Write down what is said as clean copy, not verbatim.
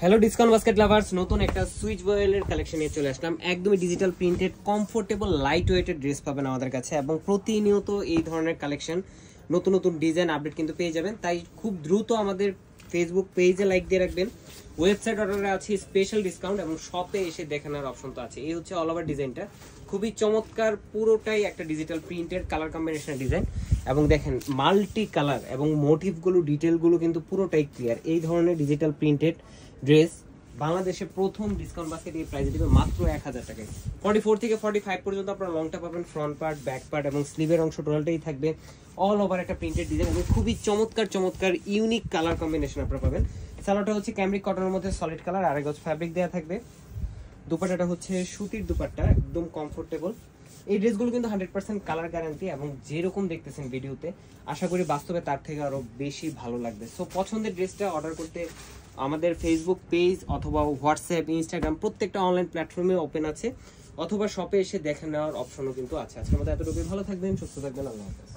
Hello discount basket lovers, নতুন একটা switch বয়েলের collection নিয়ে চলে আসলাম। একদমই digital printed comfortable light weighted dress পাবেন আমাদের কাছে, এবং প্রতিনিয়ত এই ধরনের কালেকশন নতুন নতুন ডিজাইন আপডেট কিন্তু পেয়ে যাবেন। তাই খুব দ্রুত আমাদের ফেসবুক পেজে লাইক দিয়ে রাখবেন। ওয়েবসাইট অর্ডারে আছে স্পেশাল ডিসকাউন্ট এবং শপে এসে দেখানোর অপশন তো আছে। এই হচ্ছে অল ওভার ডিজাইনটা, খুবই চমৎকার, পুরোটাই একটা ডিজিটাল প্রিন্টেড কালার কম্বিনেশনের ডিজাইন। এবং দেখেন মাল্টি কালার এবং মোটিভগুলো ডিটেলগুলো কিন্তু পুরোটাই ক্লিয়ার। এই ধরনের ডিজিটাল প্রিন্টেড ড্রেস বাংলাদেশে প্রথম ডিসকাউন্ট বাস্কেট এই প্রাইসে দিবে মাত্র 1000 টাকায়। 44 থেকে 45 পর্যন্ত আপনারা লংটা পাবেন, ফ্রন্ট পার্ট, ব্যাক পার্ট এবং স্লিভের অংশ টোটালটাই থাকবে অল ওভার একটা প্রিন্টেড ডিজাইন এবং খুবই চমৎকার চমৎকার ইউনিক কালার কম্বিনেশন আপনারা পাবেন। সালোয়ারটা হচ্ছে ক্যামরিক কটনের মধ্যে সলিড কালার, আড়াই গজ ফ্যাব্রিক দেওয়া থাকবে। দুপাট্টাটা হচ্ছে সুতির দুপাট্টা, একদম কমফোর্টেবল। এই ড্রেসগুলো কিন্তু 100% কালার গ্যারান্টি এবং যেরকম দেখতেছেন ভিডিওতে, আশা করি বাস্তবে তার থেকে আরো বেশি ভালো লাগবে। সো পছন্দের ড্রেসটা অর্ডার করতে আমাদের ফেসবুক পেজ অথবা হোয়াটসঅ্যাপ, ইনস্টাগ্রাম প্রত্যেকটা অনলাইন প্ল্যাটফর্মে ওপেন আছে, অথবা শপে এসে দেখে নেওয়ার অপশনও কিন্তু আছে। আজকের মতো এতটুকুই, ভালো থাকবেন, সুস্থ থাকবেন, আল্লাহ হাফেজ।